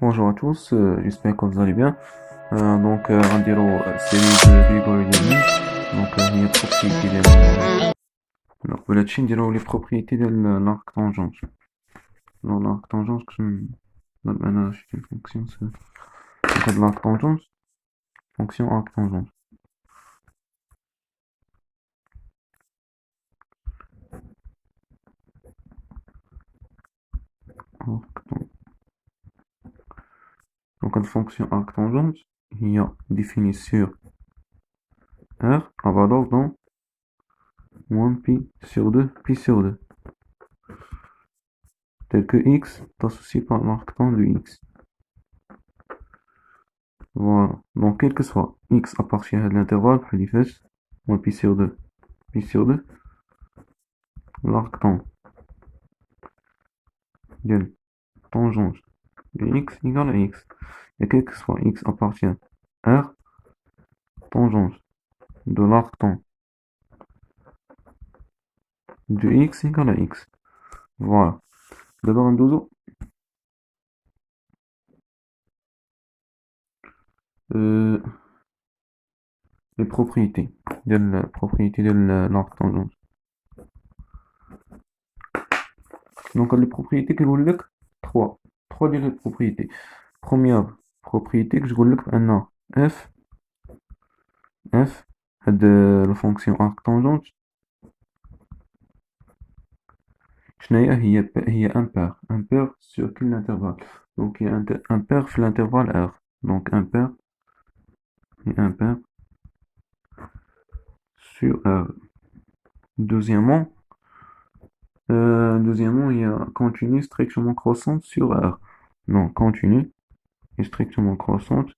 Bonjour à tous, j'espère que vous allez bien. غنديرو série de Grigori Leibniz. هي propriété ولا هادشي نديرو les propriétés ديال l'arc tangent. L'arc tangent أنا شفت une fonction هاد l'arc tangent fonction arc tangent. Donc une fonction arc tangent هي définie sur R à valeur dans moins pi sur 2 pi sur 2 tel que x est associé par l'arc tangent de x. Voilà. Donc, quel que soit x appartient à l'intervalle, moins pi sur 2, pi sur 2, l'arc de tangente de x égale à x. Et quel que soit x appartient à R, tangente de l'arc de x égale à x. Voilà. D'abord, un dozo. Les propriétés de l'arc tangente. Donc, les propriétés que je vous trois. Trois des propriétés. Première propriété que je vous un f de la fonction arc tangente هي impair sur quel intervalle. Donc il y a impair في l'intervalle R. Donc impair sur R. Deuxièmement, il y a continue strictement croissante sur R. Non, continue et strictement croissante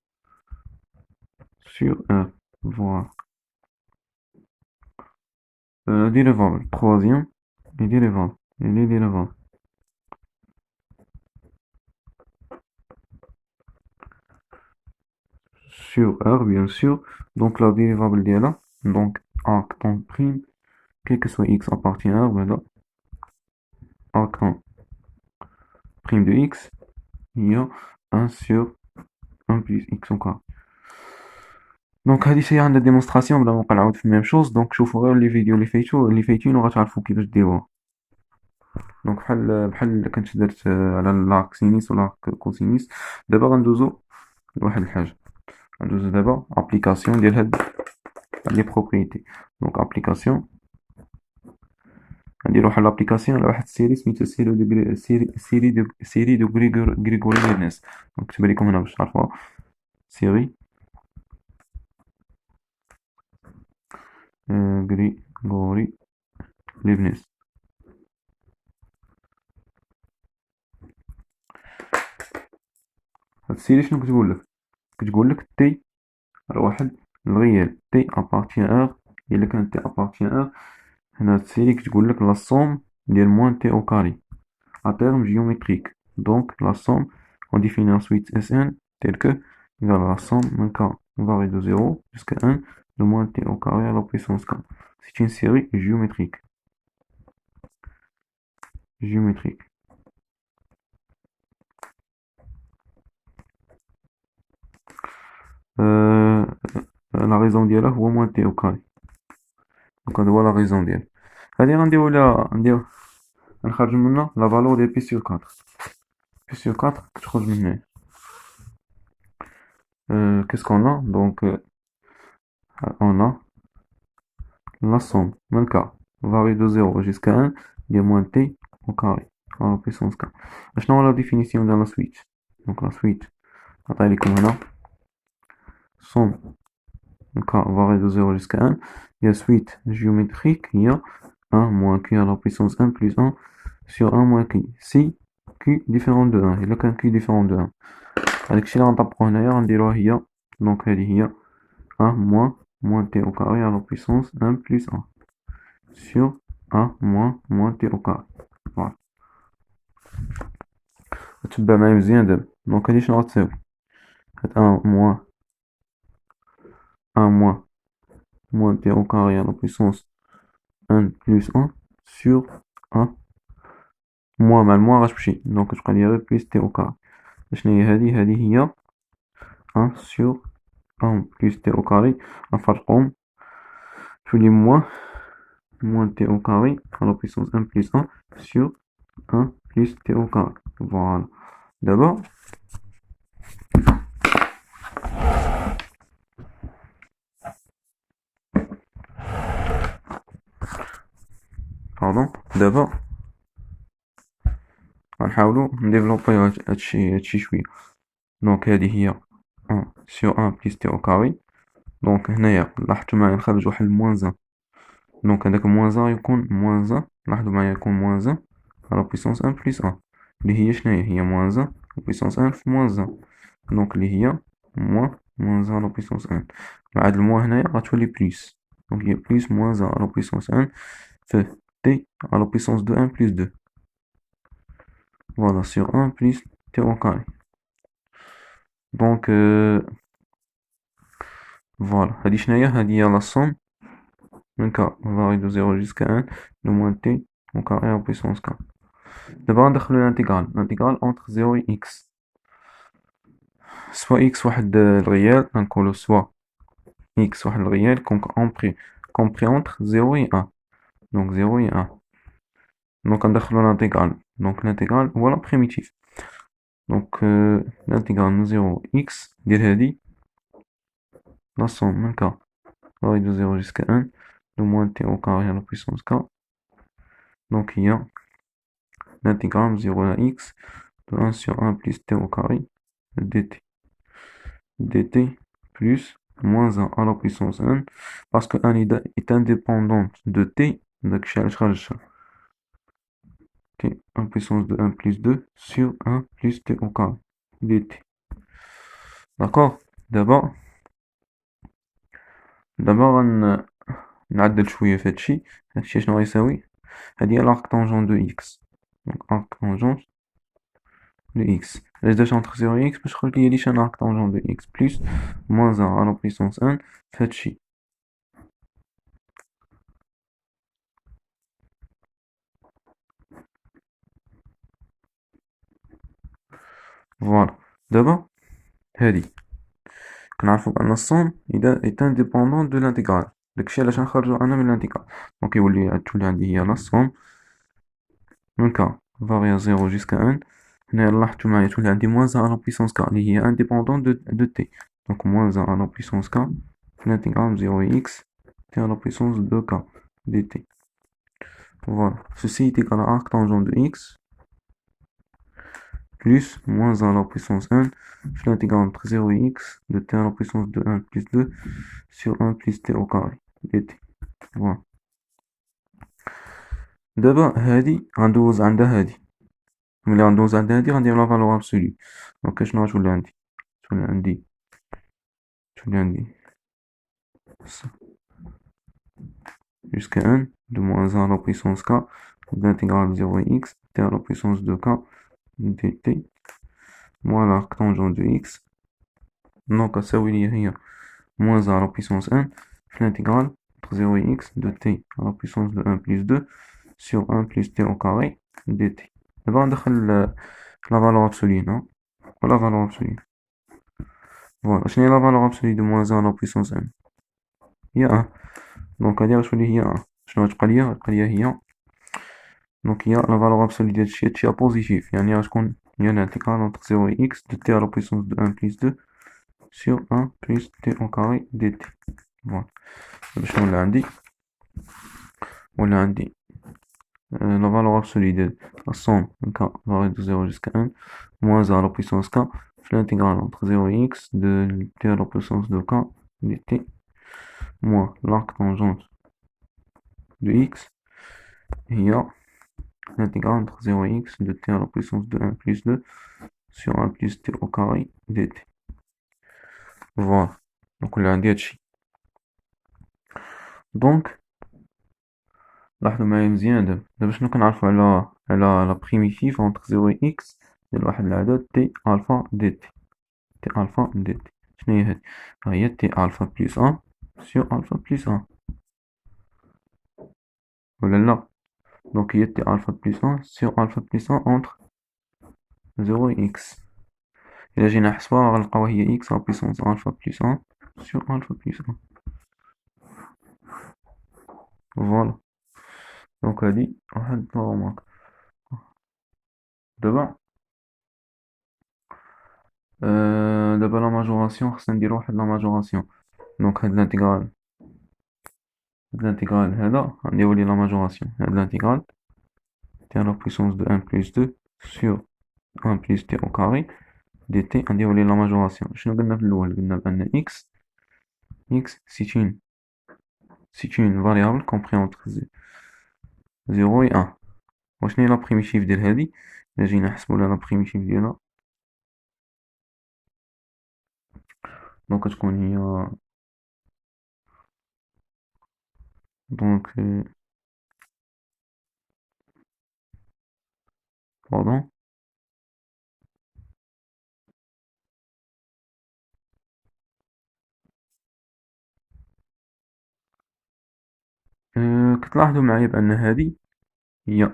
sur R. Voilà. Dérivable. Troisième, et dérivable. Et les dérivables. Sur R, bien sûr. Donc la dérivable est là. Donc arc temps prime, quel que soit x appartient à R, voilà. Arc temps prime de x, il y a 1 sur 1 plus x au carré. Donc هذه شي عندنا démonstration بلا ما نبقى نعاود في الميم شوز. دونك شوفوا غير لي فيديو اللي فايتين وغتعرفوا كيفاش ديروها. دونك بحال كنت درت على لاك سينيس ولا كوسينيس. دابا غندوزو لواحد الحاجه. غندوزو دابا ابليكاسيون ديال هاد لي بروبريتي. دونك ابليكاسيون غنديرو واحد لابليكاسيون على واحد السيري سميتو سيري دو غريغوري ليبنيز. دونك كتب لكم هنا باش تعرفوها. سيري غريغوري ليبنيز. هاد السيري شنو كتقولك تي راه واحد الغيال تي ابارتيان ار. الا كان تي ابارتيان ار هنا هاد السيري كتقولك لا صوم ديال موان تي او كاري à terme géométrique. Donc la somme on définit ensuite Sn tel que égale à la somme d'un k varie de 0 jusqu'à 1 de moins t au carré à la puissance k. C'est une série géométrique. La raison d'elle هو moins t au carré. Donc on voit la raison d'elle. هذه غنديرو نخرج منها la valeur de p sur 4. P sur 4 تخرج من هنا. Qu'est-ce qu'on a? Donc on a la somme d'un k varie de 0 jusqu'à 1 de moins t au carré à la puissance k. شنو هو la définition de la suite? Donc la suite نعطيها لكم هنا. somme d'un k varie de 0 jusqu'à 1. Il y a suite géométrique, il y a 1 moins q à la puissance 1 plus 1 sur 1 moins q. Si q différent de 1, il a qu'un q différent de 1. هذاك الشيء اللي غنطبقو هنايا غنديروها هي. دونك هذه هي 1 moins t au carré à la puissance 1 plus 1 sur 1 moins t au carré. Voilà. تبع معايا مزيان دابا. دونك هادي شنو غتساوي؟ هاد 1 moins t au carré à la puissance 1 plus 1 sur 1 moins مع الموا غتمشي. دونك تبقى لي غير plus t au carré. شنو هي هذه هي 1 sur 1 plus t au carré نفرقهم تولي moins t au carré à la puissance 1 plus 1 sur 1 plus t au carré. Voilà. D'abord, pardon, d'abord, غنحاولو نديفلوبيو هادشي شوية. دونك هادي هي 1 sur 1 plus t au carré. دونك هنايا لاحظتو معايا نخرج واحد موان 1. دونك هداك موان 1 يكون موان 1. لاحظوا معايا يكون موان 1 على بويسونس 1 بلس 1 اللي هي شناهي هي موان 1 بويسونس 1 في موان 1. دونك اللي هي موان 1 على بويسونس 1. مع هاد الموان هنايا غتولي بليس. دونك هي بليس موان 1 على بويسونس 1 في تي على بويسونس دو 1 بلس 2. فوالا سور 1 بلس تي au carré. دونك فوالا هادي شناهي هادي هي لا سوم من k varie de 0 jusqu'à 1 de moins t au carré à puissance k. D'abord ندخلو l'intégrale entre 0 et x. soit x واحد الريال نقولو soit x واحد الريال compris entre 0 et 1. Donc 0 et 1. Donc ندخلو l'intégrale. Donc l'intégrale هو la primitive. Donc l'intégrale من 0 x ديال هادي la somme من k varie de 0 jusqu'à 1 de moins t au carré à la puissance k. Donc il y a l'intégrale de 0 à x de 1 sur 1 plus t au carré dt. dt plus moins 1 à la puissance 1 parce que 1 est indépendante de t. Donc t 1 puissance de 1 plus 2 sur 1 plus t au carré dt. D'accord. D'abord نعدل شوية في هادشي شنو غيساوي. هادي هي l'arc tangent de x. Donc arc tangent de x. علاش entre 0 et x باش خرج un arc tangent de x plus moins 1 à la puissance 1 في هادشي. فوالا دابا هادي كنعرفو بأن الصوم est indépendant de l'intégrale. داكشي علاش غنخرجو أنا من l'intégrale. دونك تولي عندي هي لا صوم من k varie à 0 jusqu'à 1. هنايا لاحظتو معايا تولي عندي moins 1 à la puissance k اللي هي indépendant de t. Donc moins 1 à la puissance k في l'intégrale de 0 et x t à la puissance de k dt. Voilà. Ceci est égal à arc tangent de x plus moins 1 à la puissance 1 sur l'intégrale entre 0 et x de t à la puissance de 1 plus 2 sur 1 plus t au carré dt. Voilà. دابا هادي غندوز عندها هادي. ملي غندوز عندها هادي غندير لا فالور ابسولو. دونك شنو غتولي عندي تولي عندي jusqu'à 1 de moins 1 à la puissance k de l'intégrale de 0 et x t à la puissance de k dt moins l'arc tangent de x. Donc غتساوي لي هي moins 1 à la puissance 1 في l'intégrale entre 0 et x de t à la puissance de 1 plus 2 sur 1 plus t au carré dt. دابا ندخل la valeur absolue non ou la valeur absolue. Voilà. شنو هي la valeur absolue de moins 1 à la puissance 1 هي 1. دونك هادي غتولي هي 1. شنو غتبقى ليا هي دونك هي la valeur absolue ديال هادشي بوزيتيف يعني غتكون هي l'intégrale entre 0 et x de t à la puissance de 1 plus 2 sur 1 plus t au carré dt. Voilà. دابا شنو ولا عندي la valeur absolue de la somme de k varie de 0 jusqu'à 1 moins 1 à la puissance k في l'intégrale entre 0 et x de t à la puissance de k dt moins l'arc tangent de x هي l'intégrale entre 0 et x de t à la puissance de 1 plus 2 sur 1 plus t au carré dt. Voilà. Donc ولا عندي هادشي. دونك لاحظوا معايا مزيان دابا شنو كنعرفو على لا بريميتيف entre 0 et x ديال واحد العدد t alpha dt. t alpha dt شنو هي هادي هي t alpha plus 1 sur alpha plus 1 ولا لا. دونك هي t alpha plus 1 sur alpha plus 1 entre 0 et x. إلا جينا نحسبوها غنلقاو هي x على بويسونس ألفا بلس 1 sur ألفا بلس 1. فوالا. دونك هادي واحد لا رومارك. دابا دابا لا ماجوراسيون خصنا نديرو واحد لا ماجوراسيون. دونك هاد الانتيغرال هذا غنديرو ليه لا ماجوراسيون. هاد الانتيغرال t à la puissance de 1 plus 2 sur 1 plus t au carré dt غنديرو ليه لا ماجوراسيون. شنو قلنا في الاول؟ قلنا بان x c'est une variable comprise entre 0 et 1. وشنو هي لا بريميتيف ديال هادي؟ إلا جينا نحسبو لها لا بريميتيف ديالها دونك كتكون هي دونك باردون كتلاحظوا معايا بأن هادي هي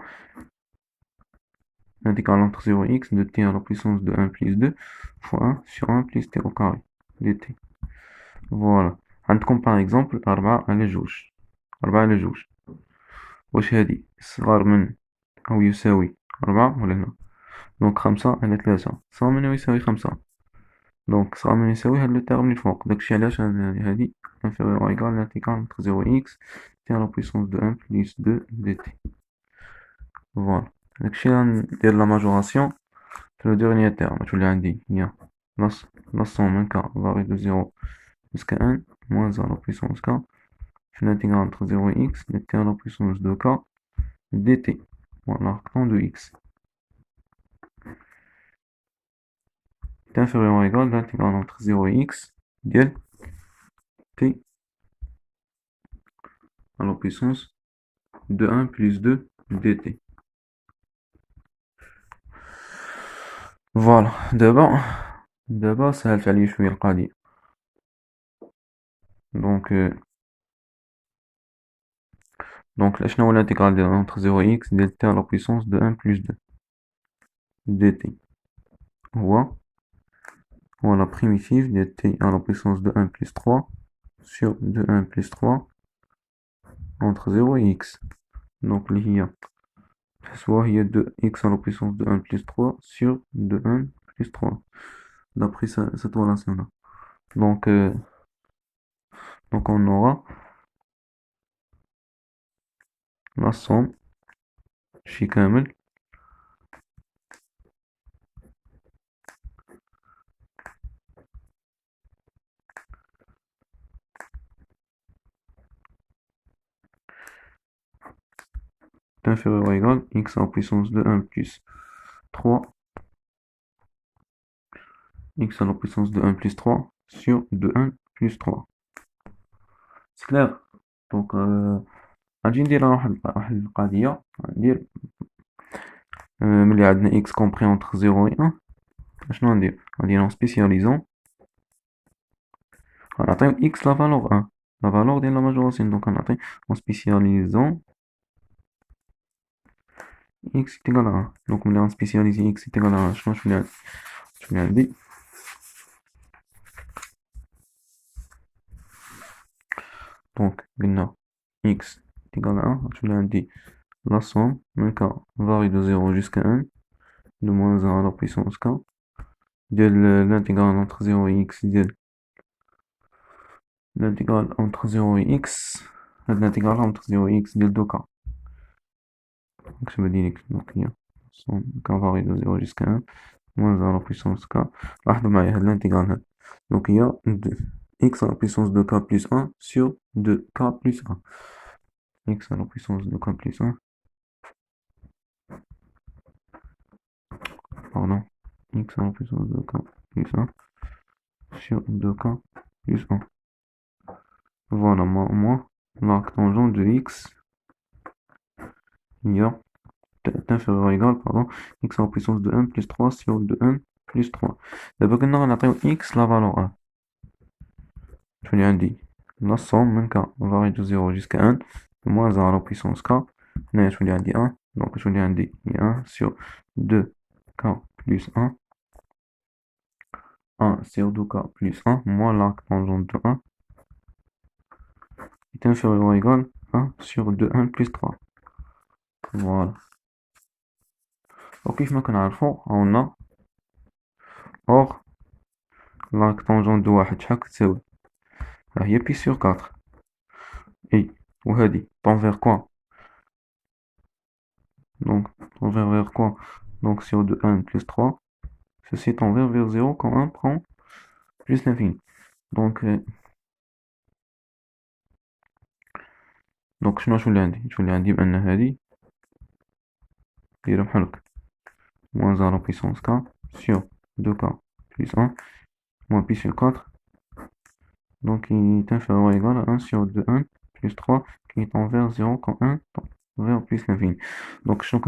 l'intégrale entre 0 et x de t à la puissance de 1 plus 2 fois 1 sur 1 plus t au carré dt. فوالا. عندكم باغ اكزومبل 4 على جوج. 4 على جوج واش هادي صغار من أو يساوي 4 ولا لا؟ دونك 5 على 3 صغار من أو يساوي 5. دونك صغار من يساوي هاد لو تيرم لي فوق. داكشي علاش هادي inférieur ou égal à l'intégrale entre 0 et x t à la puissance de 1 plus 2 dt. فوالا. داكشي غندير لا ماجوراسيون في لو dernier terme. تولي عندي هي la somme من k varie de 0 jusqu'à 1 moins a à la puissance k في l'intégrale entre 0 et x de t à la puissance de k dt. Voilà, rectangle de x est inférieur ou égal à l'intégrale entre 0 et x ديال t à la puissance de 1 plus 2 dt. فوالا. دابا سهلت عليا شويه القضيه. دونك شنو هو الانتيغرال ديال entre 0 et x ديال t à la puissance de 1 plus 2 dt هو la primitive ديال t à la puissance de 1 plus 3 sur 1 plus 3 entre 0 et x. Donc اللي هي soit هي 2x à la puissance de 1 plus 3 sur 1 plus 3 d'après cette relation là. Donc on aura la somme شي كامل inférieur ou égal x à la puissance de 1 plus 3 x à la puissance de 1 plus 3 sur 1 plus 3. C'est clair. Donc غنجي ندير واحد القضية. ندير ملي عندنا x compris entre 0 et 1 شنو غندير؟ غندير en spécialisant غنعطيو x la valeur 1 la valeur ديال la majoration. donc غنعطي en spécialisant x est égal à 1. donc ملي غنسبيسياليزي x est égal à 1 شنو عندي donc قلنا x est égal à 1 تولي عندي la somme من k varie de 0 jusqu'à 1 de moins 1 à la puissance k ديال l'intégrale entre 0 et x ديال l'intégrale entre 0 et x هاد l'intégrale entre 0 et x ديال 2k. donc je me dis donc هي somme k varie de 0 jusqu'à 1 moins 1 à la puissance k. لاحظوا معايا هاد l'intégrale هاد donc هي x à la puissance de k plus 1 sur 2k plus 1 x à la puissance de k plus 1 pardon x à la puissance de k plus 1 sur 2k plus 1. Voilà, moi l'arc tangent de x il y a est inférieur ou égal pardon x à la puissance de 1 plus 3 sur 1 plus 3. دابا كنا غنعطيو x la valeur 1 تولي عندي la somme من k varie de 0 jusqu'à 1 de moins 1 à la puissance k. هنايا تولي عندي 1 donc تولي عندي هي 1 sur 2k plus 1 1 sur 2k plus 1 moins l'arc tangente de 1 est inférieur ou égal à 1 sur 2n plus 3. Voilà. وكيف ما كنعرفو عندنا or l'arc tangente de واحد شحال كتساوي هي pi sur 4 et وهادي tend vers quoi donc tend vers quoi donc sur 2n plus 3 ceci tend vers 0 quand 1 prend plus l'infini donc donc شنو اللي عندي بأن هادي دايرة بحال هكا moins 1 à la puissance k sur 2k plus 1 moins pi sur 4 donc il est inférieur ou égal à 1 sur 2n plus 3 qui tend vers 0 quand 1 tend vers plus l'infini donc شنو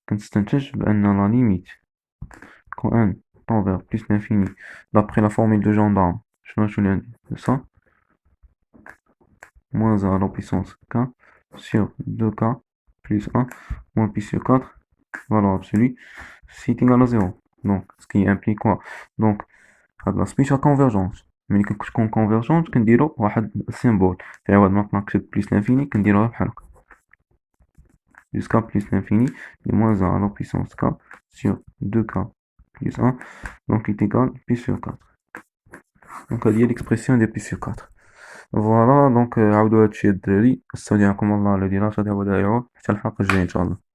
كنستنتج بأن la limite quand n tend vers plus l'infini d'après la formule de gendarme شنو اللي عندي c'est ça moins 1 à la puissance k sur 2k plus 1 moins pi sur 4 valeur absolue c'est égal à 0 donc ce qui implique quoi donc هاد l'aspect à convergence ملي كتكون convergence كنديرو واحد symbole في عوض ما نكتب plus l'infini كنديروها بحال هكا jusqu'à plus l'infini et moins 1 à la puissance k sur 2k plus 1 donc est égal pi sur 4 donc هذه هي l'expression de pi sur 4 فوالا دونك عاودوا هادشي الدراري السلام عليكم الله الذي لا تضيع ودائعه حتى الحلقة الجاية ان شاء الله